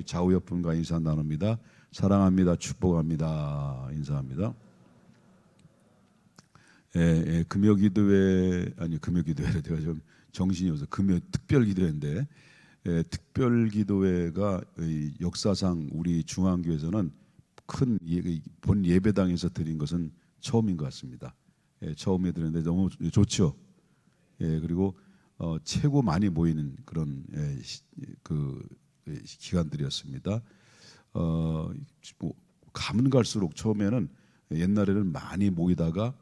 좌우 옆분과 인사 나눕니다. 사랑합니다. 축복합니다. 인사합니다. 금요기도회 아니 금요기도회래 제가 좀 정신이 없어서 금요 특별기도회인데 특별기도회가 역사상 우리 중앙교회에서는 큰 본 예배당에서 드린 것은 처음인 것 같습니다. 처음에 드렸는데 너무 좋죠. 그리고 최고 많이 모이는 그런 기간들이었습니다. 뭐 가면 갈수록 처음에는 옛날에는 많이 모이다가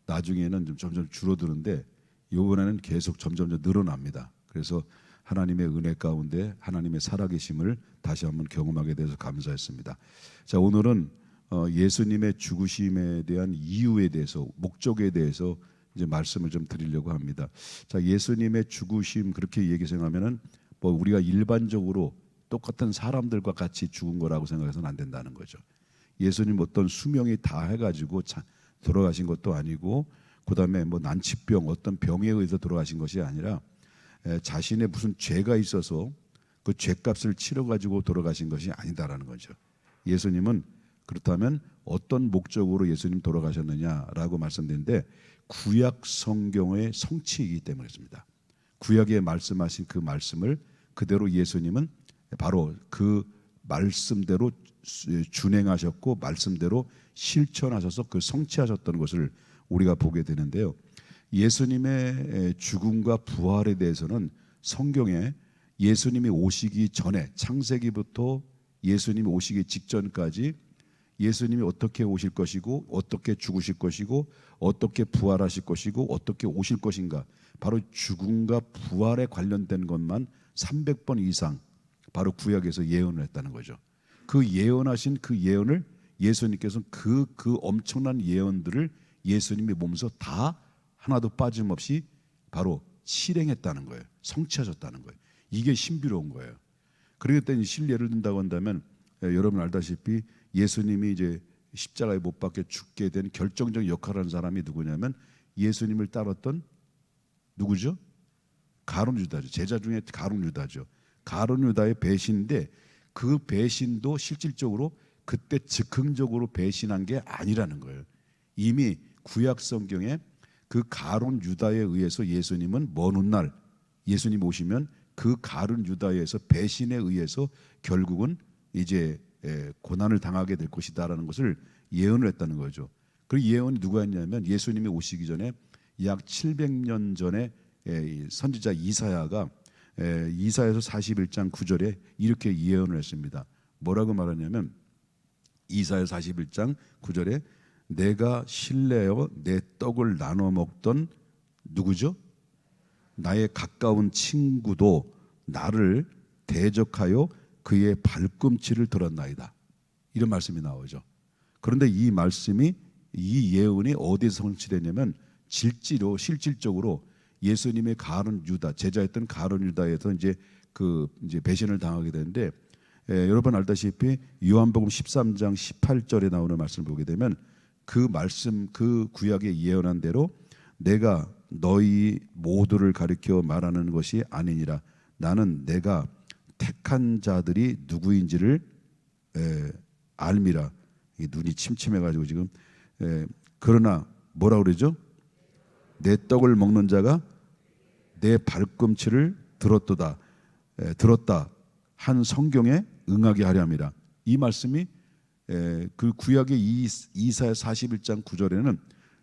나중에는 좀 점점 줄어드는데 이번에는 계속 점점 늘어납니다. 그래서 하나님의 은혜 가운데 하나님의 살아계심을 다시 한번 경험하게 돼서 감사했습니다. 자, 오늘은 예수님의 죽으심에 대한 이유에 대해서, 목적에 대해서 이제 말씀을 좀 드리려고 합니다. 자, 예수님의 죽으심 그렇게 얘기하면은 뭐 우리가 일반적으로 똑같은 사람들과 같이 죽은 거라고 생각해서는 안 된다는 거죠. 예수님 어떤 수명이 다 해가지고 돌아가신 것도 아니고, 그 다음에 뭐 난치병 어떤 병에 의해서 돌아가신 것이 아니라 자신의 무슨 죄가 있어서 그 죄값을 치러가지고 돌아가신 것이 아니다라는 거죠. 예수님은 그렇다면 어떤 목적으로 예수님 돌아가셨느냐라고 말씀드렸는데 구약 성경의 성취이기 때문에 그렇습니다. 구약에 말씀하신 그 말씀을 그대로 예수님은 바로 그 말씀대로 준행하셨고 말씀대로 실천하셔서 그 성취하셨던 것을 우리가 보게 되는데요. 예수님의 죽음과 부활에 대해서는 성경에 예수님이 오시기 전에 창세기부터 예수님이 오시기 직전까지 예수님이 어떻게 오실 것이고 어떻게 죽으실 것이고 어떻게 부활하실 것이고 어떻게 오실 것인가, 바로 죽음과 부활에 관련된 것만 300번 이상 바로 구약에서 예언을 했다는 거죠. 그 예언하신 그 예언을 예수님께서 그 엄청난 예언들을 예수님의 몸에서 다 하나도 빠짐없이 바로 실행했다는 거예요. 성취하셨다는 거예요. 이게 신비로운 거예요. 그렇기 때문에 예를 든다고 한다면 여러분 알다시피 예수님이 이제 십자가에 못 박혀 죽게 된 결정적 역할을 하는 사람이 누구냐면 예수님을 따랐던 누구죠? 가룟 유다죠. 제자 중에 가룟 유다죠. 가룟 유다의 배신인데 그 배신도 실질적으로 그때 즉흥적으로 배신한 게 아니라는 거예요. 이미 구약 성경에 그 가룟 유다에 의해서 예수님은 먼 훗날 예수님 오시면 그 가룟 유다에서 배신에 의해서 결국은 이제 고난을 당하게 될 것이다라는 것을 예언을 했다는 거죠. 그 예언이 누가 했냐면 예수님이 오시기 전에 약 700년 전에 선지자 이사야가 이사야서 41장 9절에 이렇게 예언을 했습니다. 뭐라고 말하냐면 이사야 41장 9절에 내가 신뢰하여 내 떡을 나눠 먹던 누구죠? 나의 가까운 친구도 나를 대적하여 그의 발꿈치를 들었나이다. 이런 말씀이 나오죠. 그런데 이 말씀이 이 예언이 어디서 성취되냐면 실질적으로 예수님의 가룟 유다 제자였던 가룟 유다에서 이제 배신을 당하게 되는데 여러분 알다시피 요한복음 13장 18절에 나오는 말씀을 보게 되면 그 말씀 그 구약에 예언한 대로 내가 너희 모두를 가리켜 말하는 것이 아니니라. 나는 내가 택한 자들이 누구인지를 알미라. 눈이 침침해가지고 지금 그러나 뭐라 그러죠? 내 떡을 먹는 자가 내 발꿈치를 들었다 한 성경에 응하게 하려 함이라. 이 말씀이 그 구약의 이사야 41장 9절에는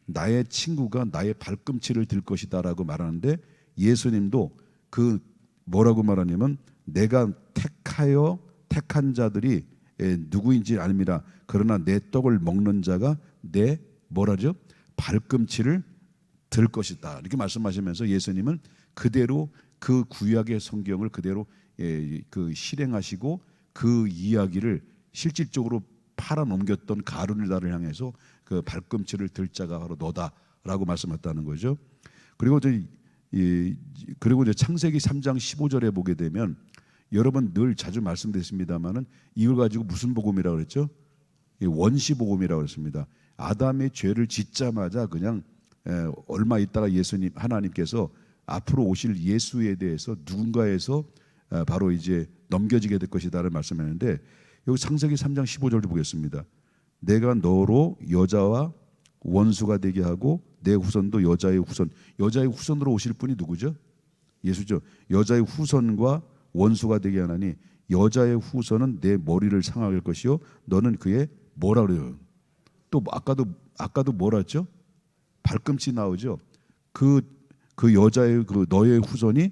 나의 친구가 나의 발꿈치를 들 것이다라고 말하는데 예수님도 그 뭐라고 말하냐면 내가 택한 자들이 누구인지 알미라. 그러나 내 떡을 먹는 자가 내 뭐라죠? 발꿈치를 들 것이다. 이렇게 말씀하시면서 예수님은 그대로 그 구약의 성경을 그대로 실행하시고 그 이야기를 실질적으로 팔아넘겼던 가룟 유다를 향해서 그 발꿈치를 들 자가 바로 너다라고 말씀했다는 거죠. 그리고 이제 창세기 3장 15절에 보게 되면 여러분 늘 자주 말씀드렸습니다만은 이걸 가지고 무슨 복음이라고 그랬죠? 원시 복음이라고 그랬습니다. 아담의 죄를 짓자마자 그냥 얼마 있다가 하나님께서 앞으로 오실 예수에 대해서 누군가에서 바로 이제 넘겨지게 될 것이다라는 말씀했는데, 여기 창세기 3장 15절도 보겠습니다. 내가 너로 여자와 원수가 되게 하고 내 후손도 여자의 후손으로 오실 분이 누구죠? 예수죠. 여자의 후손과 원수가 되게 하나니 여자의 후손은 내 머리를 상하게 할 것이요 너는 그의 뭐라 그래요? 또 아까도 뭐라 했죠? 발꿈치 나오죠. 그 여자의 너의 후손이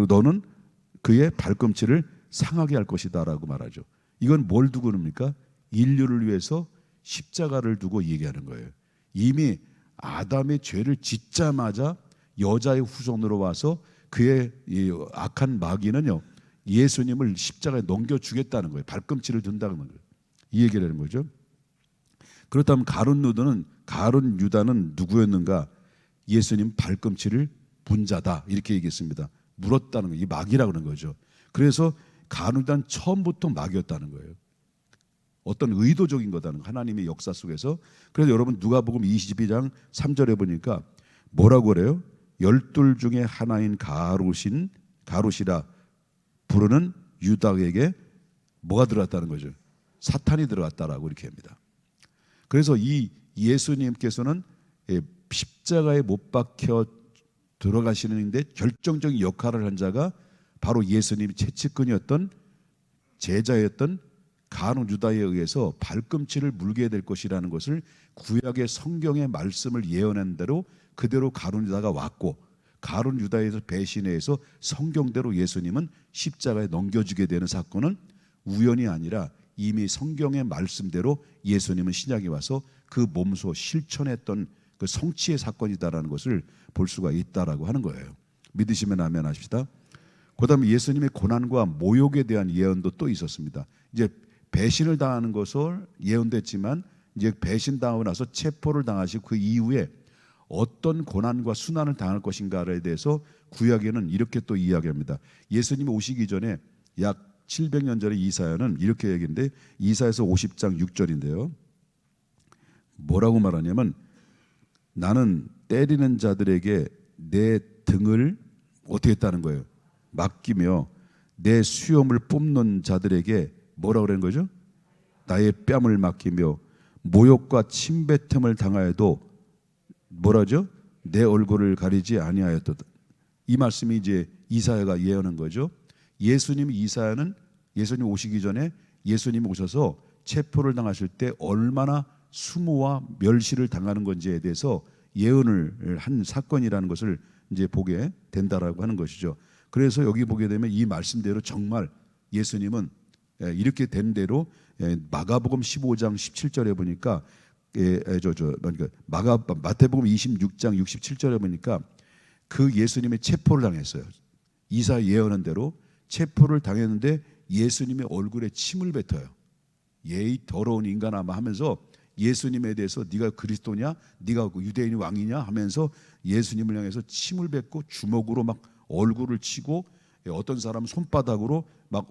너는 그의 발꿈치를 상하게 할 것이다라고 말하죠. 이건 뭘 두고 그럽니까? 인류를 위해서 십자가를 두고 얘기하는 거예요. 이미 아담의 죄를 짓자마자 여자의 후손으로 와서 그의 이 악한 마귀는요 예수님을 십자가에 넘겨주겠다는 거예요. 발꿈치를 든다는 거예요. 이 얘기를 하는 거죠. 그렇다면 가룟 유다는 누구였는가? 예수님 발꿈치를 분 자다 이렇게 얘기했습니다. 물었다는 거예요. 이 마귀라고 하는 거죠. 그래서 가룟 유다는 처음부터 마귀였다는 거예요. 어떤 의도적인 거다는 하나님의 역사 속에서. 그래서 여러분 누가복음 22장 3절에 보니까 뭐라고 그래요? 12 중에 하나인 가롯이라 부르는 유다에게 뭐가 들어갔다는 거죠? 사탄이 들어갔다라고 이렇게 합니다. 그래서 이 예수님께서는 십자가에 못 박혀 들어가시는데 결정적인 역할을 한 자가 바로 예수님의 채찍근이었던 제자였던 가룟 유다에 의해서 발꿈치를 물게 될 것이라는 것을 구약의 성경의 말씀을 예언한 대로 그대로 가룟 유다가 왔고, 가룟 유다에서 배신해서 성경대로 예수님은 십자가에 넘겨주게 되는 사건은 우연이 아니라 이미 성경의 말씀대로 예수님은 신약에 와서 그 몸소 실천했던 그 성취의 사건이다라는 것을 볼 수가 있다라고 하는 거예요. 믿으시면 아멘 하십시다. 그다음에 예수님의 고난과 모욕에 대한 예언도 또 있었습니다. 이제 배신을 당하는 것을 예언됐지만 이제 배신당하고 나서 체포를 당하시고 그 이후에 어떤 고난과 순환을 당할 것인가에 대해서 구약에는 이렇게 또 이야기합니다. 예수님이 오시기 전에 약 700년 전에 이사야는 이렇게 얘기했는데, 이사야서 50장 6절인데요. 뭐라고 말하냐면 나는 때리는 자들에게 내 등을 어떻게 했다는 거예요? 맡기며 내 수염을 뽑는 자들에게 뭐라고 그러는 거죠? 나의 뺨을 맡기며 모욕과 침뱉음을 당하여도 뭐라죠? 내 얼굴을 가리지 아니하였도다. 이 말씀이 이제 이사야가 예언한 거죠. 예수님 오시기 전에 예수님이 오셔서 체포를 당하실 때 얼마나 수모와 멸시를 당하는 건지에 대해서 예언을 한 사건이라는 것을 이제 보게 된다라고 하는 것이죠. 그래서 여기 보게 되면 이 말씀대로 정말 예수님은 이렇게 된 대로 마가복음 15장 17절에 보니까 마태복음 26장 67절에 보니까 그 예수님의 체포를 당했어요. 이사 예언한 대로 체포를 당했는데 예수님의 얼굴에 침을 뱉어요. 예의 더러운 인간아 하면서 예수님에 대해서 네가 그리스도냐, 네가 유대인이 왕이냐 하면서 예수님을 향해서 침을 뱉고 주먹으로 막 얼굴을 치고 어떤 사람은 손바닥으로 막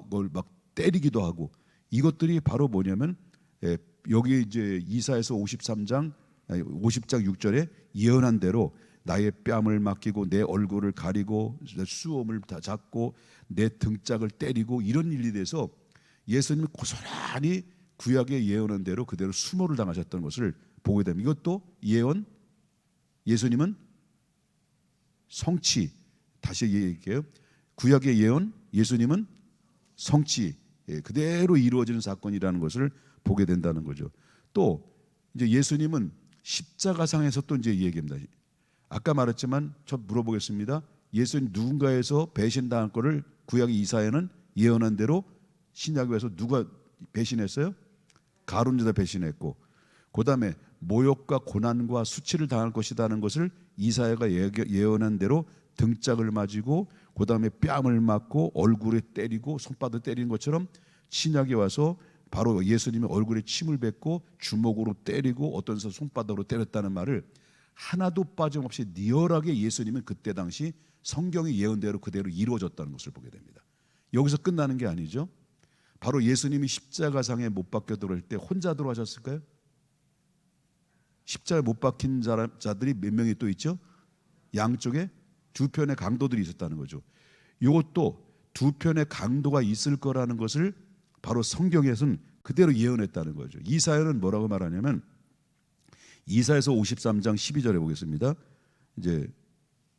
때리기도 하고, 이것들이 바로 뭐냐면 여기 이제 이사야서 50장 6절에 예언한 대로 나의 뺨을 맡기고 내 얼굴을 가리고 내 수염을 다 잡고 내 등짝을 때리고 이런 일이 돼서 예수님이 고스란히 구약에 예언한 대로 그대로 수모를 당하셨던 것을 보게 됩니다. 이것도 예언, 예수님은 성취. 다시 얘기할게요. 구약의 예언, 예수님은 성취. 그대로 이루어지는 사건이라는 것을 보게 된다는 거죠. 또 이제 예수님은 십자가상에서 또 이제 얘기합니다. 아까 말했지만 저 물어보겠습니다. 예수님 누군가에서 배신당할 거를 구약의 이사야는 예언한 대로 신약에서 누가 배신했어요? 가룟 유다 배신했고, 그다음에 모욕과 고난과 수치를 당할 것이라는 것을 이사야가 예언한 대로 등짝을 맞이고 그다음에 뺨을 맞고 얼굴에 때리고 손바닥 때리는 것처럼 신약에 와서 바로 예수님의 얼굴에 침을 뱉고 주먹으로 때리고 어떤 사람 손바닥으로 때렸다는 말을 하나도 빠짐없이 리얼하게 예수님은 그때 당시 성경의 예언대로 그대로 이루어졌다는 것을 보게 됩니다. 여기서 끝나는 게 아니죠. 바로 예수님이 십자가상에 못 박혀 들어올 때 혼자 들어가셨을까요? 십자가에 못 박힌 자들이 몇 명이 또 있죠? 양쪽에 두 편의 강도들이 있었다는 거죠. 이것도 두 편의 강도가 있을 거라는 것을 바로 성경에서는 그대로 예언했다는 거죠. 이사야는 뭐라고 말하냐면 이사야서 53장 12절에 보겠습니다. 이제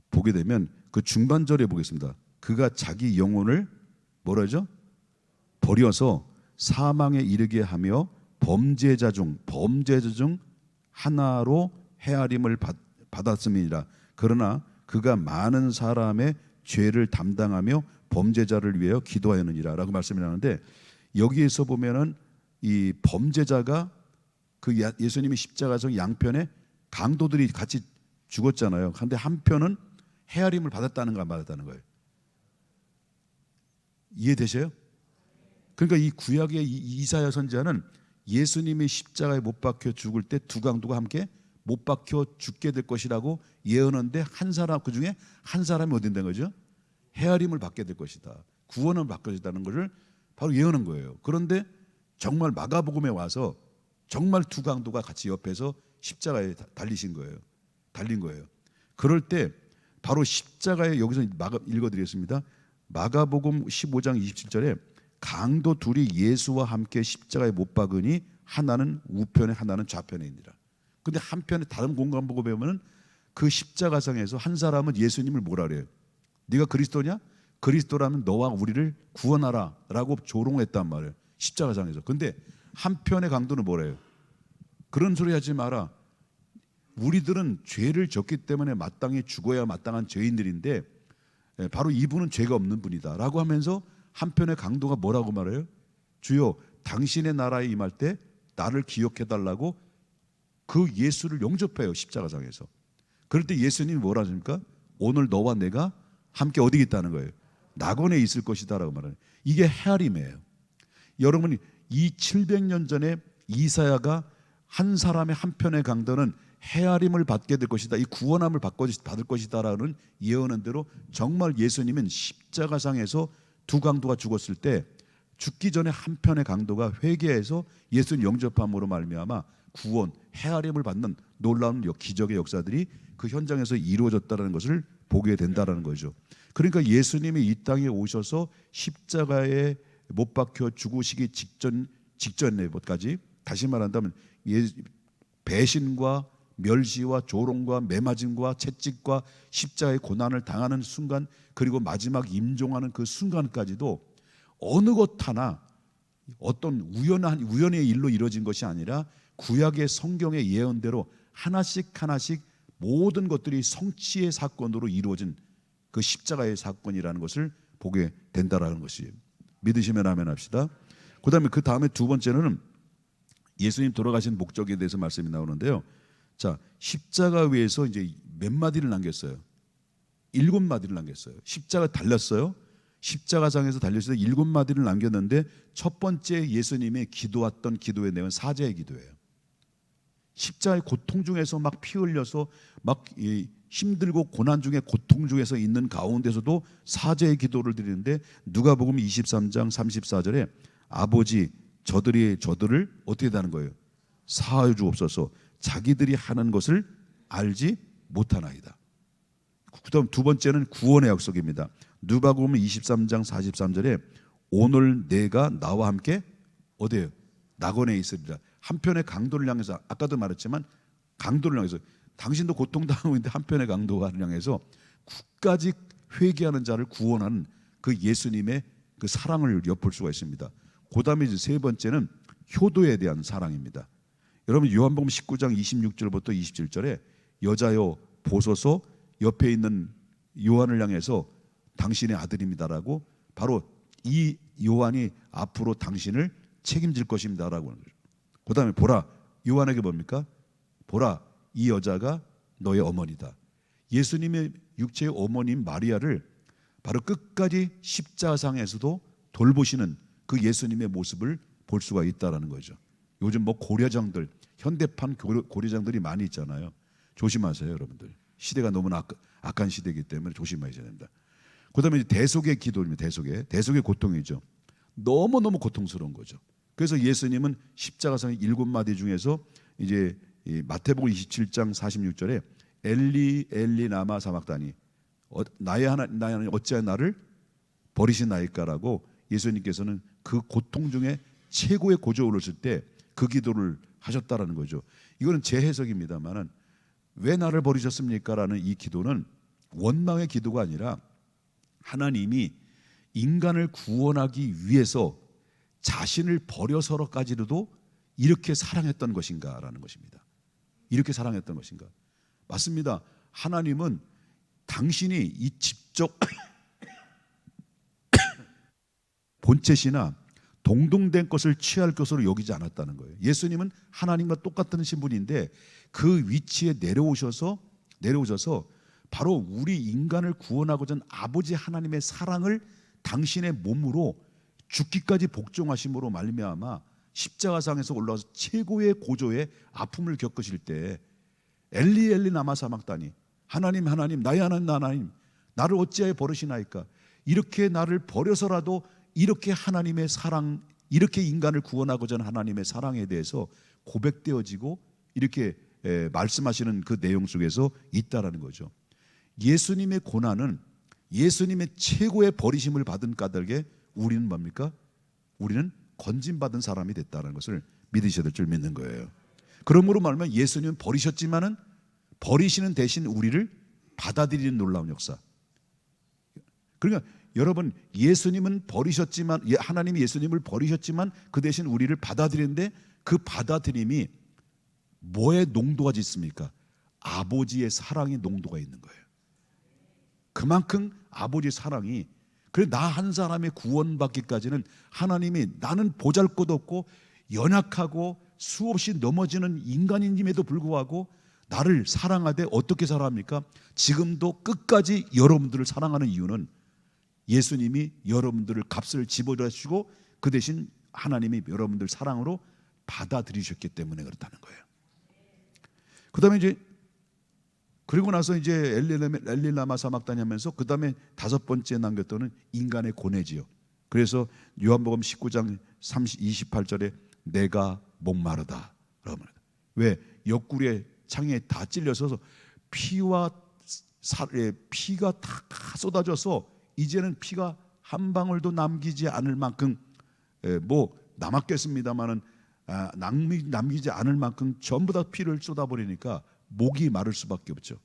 보게 되면 그 중반절에 보겠습니다. 그가 자기 영혼을 뭐라죠? 버려서 사망에 이르게 하며 범죄자 중 하나로 헤아림을 받았음이니라. 그러나 그가 많은 사람의 죄를 담당하며 범죄자를 위하여 기도하였느니라 라고 말씀을 하는데, 여기에서 보면은 이 범죄자가 그 예수님이 십자가에서 양편에 강도들이 같이 죽었잖아요. 그런데 한 편은 헤아림을 받았다는 거 안 받았다는 거예요. 이해되세요? 그러니까 이 구약의 이사야 선지자는 예수님이 십자가에 못 박혀 죽을 때 두 강도가 함께 못 박혀 죽게 될 것이라고 예언하는데 한 사람, 그 중에 한 사람이 어디 된 거죠? 헤아림을 받게 될 것이다, 구원을 받게 된다는 것을 바로 예언한 거예요. 그런데 정말 마가복음에 와서 정말 두 강도가 같이 옆에서 십자가에 달린 거예요. 그럴 때 바로 십자가에, 여기서 읽어드리겠습니다. 마가복음 15장 27절에 강도 둘이 예수와 함께 십자가에 못 박으니 하나는 우편에 하나는 좌편에니라. 근데 한편에 다른 공간 보고 배우면은 그 십자가상에서 한 사람은 예수님을 뭐라 그래요? 네가 그리스도냐? 그리스도라면 너와 우리를 구원하라 라고 조롱했단 말이에요, 십자가상에서. 근데 한편의 강도는 뭐래요? 그런 소리 하지 마라. 우리들은 죄를 졌기 때문에 마땅히 죽어야 마땅한 죄인들인데 바로 이분은 죄가 없는 분이다 라고 하면서 한편의 강도가 뭐라고 말해요? 주여 당신의 나라에 임할 때 나를 기억해달라고 그 예수를 영접해요, 십자가상에서. 그럴 때 예수님이 뭐라 하십니까? 오늘 너와 내가 함께 어디 있다는 거예요? 낙원에 있을 것이다 라고 말해요. 이게 헤아림이에요. 여러분이 이 700년 전에 이사야가 한 사람의 한편의 강도는 헤아림을 받게 될 것이다, 이 구원함을 받을 것이다 라는 예언한 대로 정말 예수님은 십자가상에서 두 강도가 죽었을 때 죽기 전에 한편의 강도가 회개해서 예수님 영접함으로 말미암아 구원, 헤아림을 받는 놀라운 기적의 역사들이 그 현장에서 이루어졌다는 것을 보게 된다는 거죠. 그러니까 예수님이 이 땅에 오셔서 십자가에 못 박혀 죽으시기 직전에까지, 다시 말한다면 배신과 멸시와 조롱과 매맞음과 채찍과 십자가의 고난을 당하는 순간, 그리고 마지막 임종하는 그 순간까지도 어느 것 하나 어떤 우연의 일로 이루어진 것이 아니라 구약의 성경의 예언대로 하나씩 모든 것들이 성취의 사건으로 이루어진 그 십자가의 사건이라는 것을 보게 된다라는 것이, 믿으시면 아멘 합시다. 그 다음에 두 번째는 예수님 돌아가신 목적에 대해서 말씀이 나오는데요. 자, 십자가 위에서 이제 몇 마디를 남겼어요? 7마디를 남겼어요. 십자가 달렸어요. 십자가상에서 달렸을 때 7마디를 남겼는데, 첫 번째 예수님이 기도했던 기도의 내용은 사제의 기도예요. 십자가의 고통 중에서 막 피 흘려서 막 힘들고 고난 중에 고통 중에서 있는 가운데서도 사제의 기도를 드리는데, 누가복음 23장 34절에 아버지 저들을 어떻게 하는 거예요? 사하여 주옵소서, 자기들이 하는 것을 알지 못하나이다. 그다음 두 번째는 구원의 약속입니다. 누가복음 23장 43절에 오늘 내가 나와 함께 어디에요? 낙원에 있으리라. 한편의 강도를 향해서, 아까도 말했지만 강도를 향해서, 당신도 고통당하고 있는데 한편의 강도가 향해서 끝까지 회개하는 자를 구원하는 그 예수님의 그 사랑을 엿볼 수가 있습니다. 그 다음에 이제 세 번째는 효도에 대한 사랑입니다. 여러분 요한복음 19장 26절부터 27절에 여자여 보소서, 옆에 있는 요한을 향해서 당신의 아들입니다라고, 바로 이 요한이 앞으로 당신을 책임질 것입니다라고 하는 거죠. 그 다음에 보라, 요한에게 뭡니까? 보라, 이 여자가 너의 어머니다. 예수님의 육체의 어머님 마리아를 바로 끝까지 십자상에서도 돌보시는 그 예수님의 모습을 볼 수가 있다라는 거죠. 요즘 뭐 고려장들, 현대판 고려장들이 많이 있잖아요. 조심하세요, 여러분들. 시대가 너무 악한 시대이기 때문에 조심하셔야 됩니다. 그다음에 대속의 기도입니다. 대속의 고통이죠. 너무너무 고통스러운 거죠. 그래서 예수님은 십자가상의 7마디 중에서 이제 마태복음 27장 46절에 엘리 엘리 라마 사막다니, 나의 하나님 어찌하여 나를 버리시나이까라고 예수님께서는 그 고통 중에 최고의 고조에 오르실 때 그 기도를 하셨다라는 거죠. 이거는 제 해석입니다만은 왜 나를 버리셨습니까라는 이 기도는 원망의 기도가 아니라 하나님이 인간을 구원하기 위해서 자신을 버려서까지도 이렇게 사랑했던 것인가라는 것입니다. 이렇게 사랑했던 것인가? 맞습니다. 하나님은 당신이 이 직접 본체시나 동등된 것을 취할 것으로 여기지 않았다는 거예요. 예수님은 하나님과 똑같은 신분인데 그 위치에 내려오셔서 바로 우리 인간을 구원하고자 하는 아버지 하나님의 사랑을 당신의 몸으로 죽기까지 복종하심으로 말미암아 십자가상에서 올라와서 최고의 고조의 아픔을 겪으실 때 엘리 엘리 라마 사박다니, 하나님 하나님 나의 하나님 나를 어찌하여 버리시나이까, 이렇게 나를 버려서라도 이렇게 하나님의 사랑, 이렇게 인간을 구원하고자 하는 하나님의 사랑에 대해서 고백되어지고 이렇게 말씀하시는 그 내용 속에서 있다라는 거죠. 예수님의 고난은 예수님의 최고의 버리심을 받은 까닭에 우리는 뭡니까? 우리는 건진받은 사람이 됐다는 것을 믿으셔야 될 줄 믿는 거예요. 그러므로 말하면 예수님은 버리셨지만은 버리시는 대신 우리를 받아들이는 놀라운 역사. 그러니까 여러분, 예수님은 버리셨지만, 하나님이 예수님을 버리셨지만 그 대신 우리를 받아들이는데 그 받아들임이 뭐의 농도가 있습니까? 아버지의 사랑의 농도가 있는 거예요. 그만큼 아버지의 사랑이, 그래 나 한 사람의 구원받기까지는 하나님이, 나는 보잘것없고 연약하고 수없이 넘어지는 인간임에도 불구하고 나를 사랑하되 어떻게 사랑합니까? 지금도 끝까지 여러분들을 사랑하는 이유는 예수님이 여러분들을 값을 집어주시고 그 대신 하나님이 여러분들 사랑으로 받아들이셨기 때문에 그렇다는 거예요. 그 다음에 이제 그리고 나서 이제 엘리라마 사막다니 하면서 그 다음에 다섯 번째 남겼던 인간의 고뇌지요. 그래서 요한복음 19장 28절에 내가 목마르다. 왜? 옆구리에 창에 다 찔려서 피가 다 쏟아져서 이제는 피가 한 방울도 남기지 않을 만큼, 뭐 남았겠습니다만은 남기지 않을 만큼 전부 다 피를 쏟아버리니까 목이 마를 수밖에 없죠.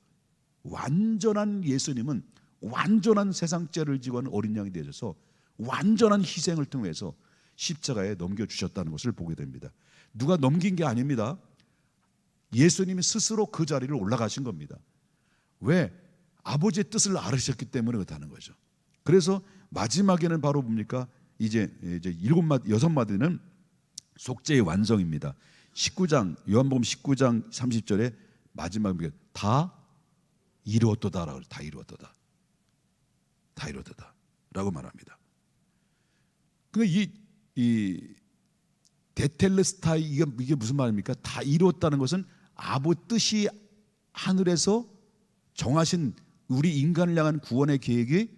완전한 예수님은 완전한 세상죄를 지고 하는 어린 양이 되셔서 완전한 희생을 통해서 십자가에 넘겨주셨다는 것을 보게 됩니다. 누가 넘긴 게 아닙니다. 예수님이 스스로 그 자리를 올라가신 겁니다. 왜? 아버지의 뜻을 알으셨기 때문에 그렇다는 거죠. 그래서 마지막에는 바로 뭡니까? 이제 여섯 마디는 속죄의 완성입니다. 19장 요한복음 19장 30절에 마지막에 다 이루었도다라고, 다 이루었도다, 다 이루었도다라고 말합니다. 그러니까 이 데텔레스타이, 이게 무슨 말입니까? 다 이루었다는 것은 아버지 뜻이 하늘에서 정하신 우리 인간을 향한 구원의 계획이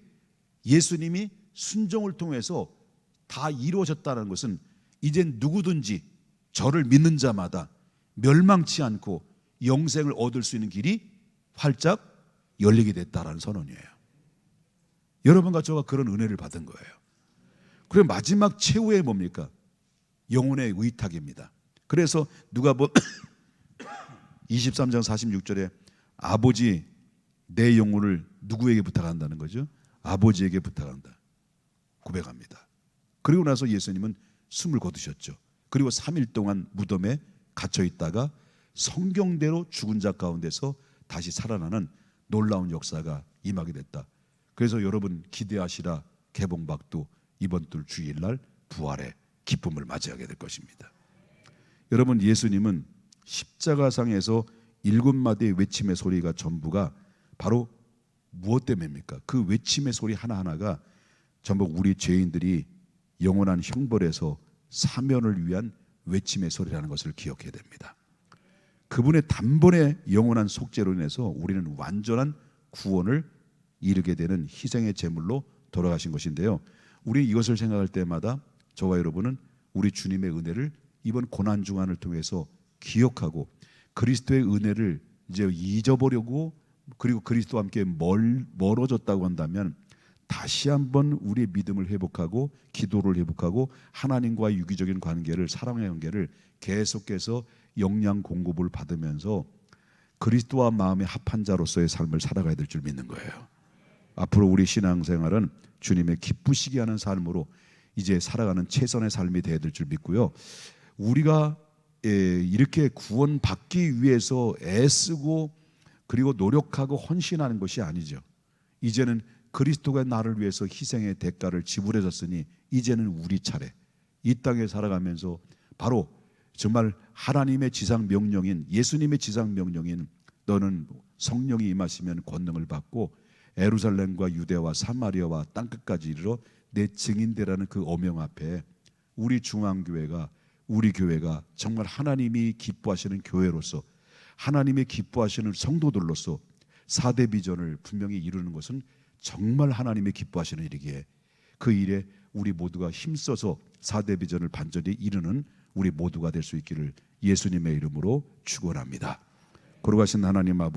예수님이 순종을 통해서 다 이루어졌다는 것은 이젠 누구든지 저를 믿는 자마다 멸망치 않고 영생을 얻을 수 있는 길이 활짝 열리게 됐다라는 선언이에요. 여러분과 저가 그런 은혜를 받은 거예요. 그리고 마지막 최후의 뭡니까? 영혼의 의탁입니다. 그래서 누가복음 23장 46절에 아버지 내 영혼을 누구에게 부탁한다는 거죠? 아버지에게 부탁한다, 고백합니다. 그리고 나서 예수님은 숨을 거두셨죠. 그리고 3일 동안 무덤에 갇혀 있다가 성경대로 죽은 자 가운데서 다시 살아나는 놀라운 역사가 임하게 됐다. 그래서 여러분 기대하시라 개봉박도 이번 주일날 부활의 기쁨을 맞이하게 될 것입니다. 여러분, 예수님은 십자가상에서 7마디의 외침의 소리가 전부가 바로 무엇 때문입니까? 그 외침의 소리 하나하나가 전부 우리 죄인들이 영원한 형벌에서 사면을 위한 외침의 소리라는 것을 기억해야 됩니다. 그분의 단번에 영원한 속죄로 인해서 우리는 완전한 구원을 이루게 되는 희생의 제물로 돌아가신 것인데요, 우리 이것을 생각할 때마다 저와 여러분은 우리 주님의 은혜를 이번 고난중환을 통해서 기억하고 그리스도의 은혜를 이제 잊어버리고, 그리고 그리스도와 함께 멀어졌다고 한다면 다시 한번 우리의 믿음을 회복하고 기도를 회복하고 하나님과의 유기적인 관계를, 사랑의 관계를 계속해서 영양 공급을 받으면서 그리스도와 마음의 합한 자로서의 삶을 살아가야 될 줄 믿는 거예요. 앞으로 우리 신앙생활은 주님의 기쁘시게 하는 삶으로 이제 살아가는 최선의 삶이 되어야 될 줄 믿고요. 우리가 이렇게 구원받기 위해서 애쓰고 그리고 노력하고 헌신하는 것이 아니죠. 이제는 그리스도가 나를 위해서 희생의 대가를 지불해 줬으니 이제는 우리 차례. 이 땅에 살아가면서 바로 정말 하나님의 지상 명령인, 예수님의 지상 명령인 너는 성령이 임하시면 권능을 받고 예루살렘과 유대와 사마리아와 땅끝까지 이르러 내 증인되라는 그 어명 앞에 우리 중앙교회가, 우리 교회가 정말 하나님이 기뻐하시는 교회로서, 하나님이 기뻐하시는 성도들로서 4대 비전을 분명히 이루는 것은 정말 하나님이 기뻐하시는 일이기에 그 일에 우리 모두가 힘써서 4대 비전을 반전히 이루는 우리 모두가 될 수 있기를 예수님의 이름으로 축원합니다. 거룩하신 하나님 아버지,